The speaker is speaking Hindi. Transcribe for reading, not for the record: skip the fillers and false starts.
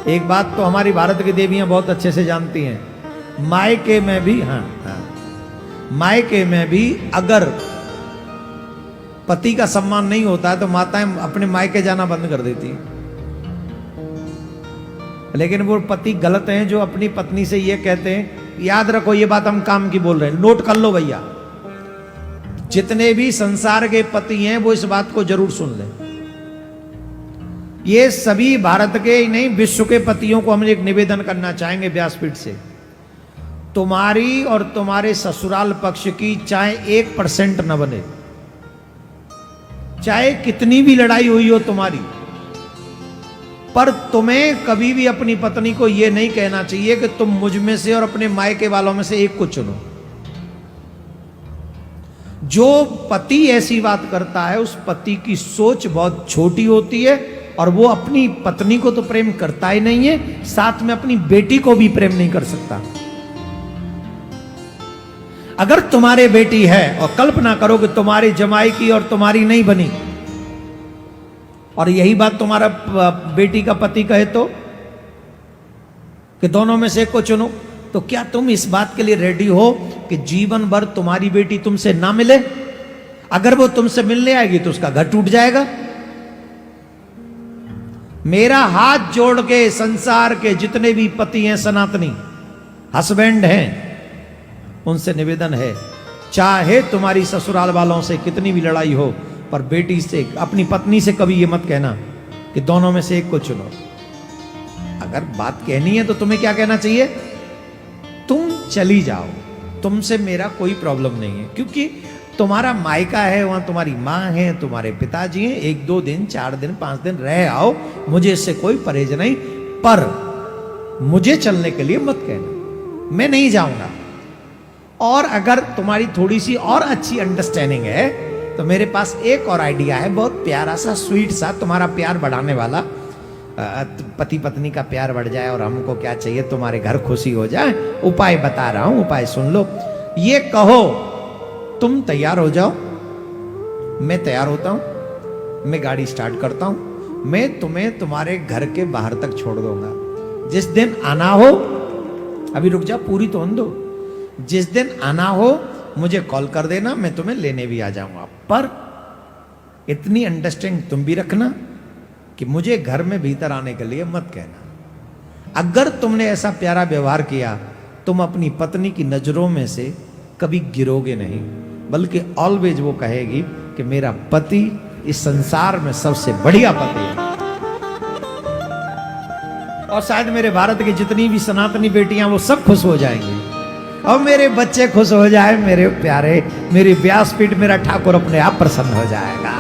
एक बात तो हमारी भारत की देवियां बहुत अच्छे से जानती हैं, मायके में भी, मायके में भी अगर पति का सम्मान नहीं होता है तो माताएं अपने मायके जाना बंद कर देती हैं। लेकिन वो पति गलत हैं जो अपनी पत्नी से ये कहते हैं, याद रखो ये बात हम काम की बोल रहे हैं, नोट कर लो भैया, जितने भी संसार के पति हैं वो इस बात को जरूर सुन लें। ये सभी भारत के ही नहीं, विश्व के पतियों को हम एक निवेदन करना चाहेंगे व्यासपीठ से, तुम्हारी और तुम्हारे ससुराल पक्ष की चाहे 1% न बने, चाहे कितनी भी लड़ाई हुई हो तुम्हारी, पर तुम्हें कभी भी अपनी पत्नी को यह नहीं कहना चाहिए कि तुम मुझ में से और अपने मायके वालों में से एक को चुनो। जो पति ऐसी बात करता है उस पति की सोच बहुत छोटी होती है और वो अपनी पत्नी को तो प्रेम करता ही नहीं है, साथ में अपनी बेटी को भी प्रेम नहीं कर सकता। अगर तुम्हारे बेटी है और कल्पना करो कि तुम्हारी जमाई की और तुम्हारी नहीं बनी, और यही बात तुम्हारा बेटी का पति कहे तो कि दोनों में से एक को चुनो, तो क्या तुम इस बात के लिए रेडी हो कि जीवन भर तुम्हारी बेटी तुमसे ना मिले? अगर वो तुमसे मिलने आएगी तो उसका घर टूट जाएगा। मेरा हाथ जोड़ के संसार के जितने भी पति हैं, सनातनी हस्बैंड हैं, उनसे निवेदन है, चाहे तुम्हारी ससुराल वालों से कितनी भी लड़ाई हो, पर बेटी से, अपनी पत्नी से कभी ये मत कहना कि दोनों में से एक को चुनो। अगर बात कहनी है तो तुम्हें क्या कहना चाहिए? तुम चली जाओ, तुमसे मेरा कोई प्रॉब्लम नहीं है, क्योंकि तुम्हारा मायका है, वहां तुम्हारी माँ है, तुम्हारे पिताजी हैं, 1-2 दिन 4 दिन 5 दिन रह आओ, मुझे इससे कोई परहेज नहीं, पर मुझे चलने के लिए मत कहना, मैं नहीं जाऊंगा। और अगर तुम्हारी थोड़ी सी और अच्छी अंडरस्टैंडिंग है तो मेरे पास एक और आइडिया है, बहुत प्यारा सा स्वीट सा, तुम्हारा प्यार बढ़ाने वाला, पति पत्नी का प्यार बढ़ जाए और हमको क्या चाहिए, तुम्हारे घर खुशी हो जाए। उपाय बता रहा हूं, उपाय सुन लो। ये कहो, तुम तैयार हो जाओ, मैं तैयार होता हूं, मैं गाड़ी स्टार्ट करता हूं, मैं तुम्हें तुम्हारे घर के बाहर तक छोड़ दूंगा। जिस दिन आना हो, अभी रुक जा, पूरी तो दो, जिस दिन आना हो मुझे कॉल कर देना, मैं तुम्हें लेने भी आ जाऊंगा, पर इतनी अंडरस्टैंडिंग तुम भी रखना कि मुझे घर में भीतर आने के लिए मत कहना। अगर तुमने ऐसा प्यारा व्यवहार किया, तुम अपनी पत्नी की नजरों में से कभी गिरोगे नहीं, बल्कि ऑलवेज वो कहेगी कि मेरा पति इस संसार में सबसे बढ़िया पति है। और शायद मेरे भारत की जितनी भी सनातनी बेटियां वो सब खुश हो जाएंगी, और मेरे बच्चे खुश हो जाए, मेरे प्यारे, मेरी व्यासपीठ, मेरा ठाकुर अपने आप प्रसन्न हो जाएगा।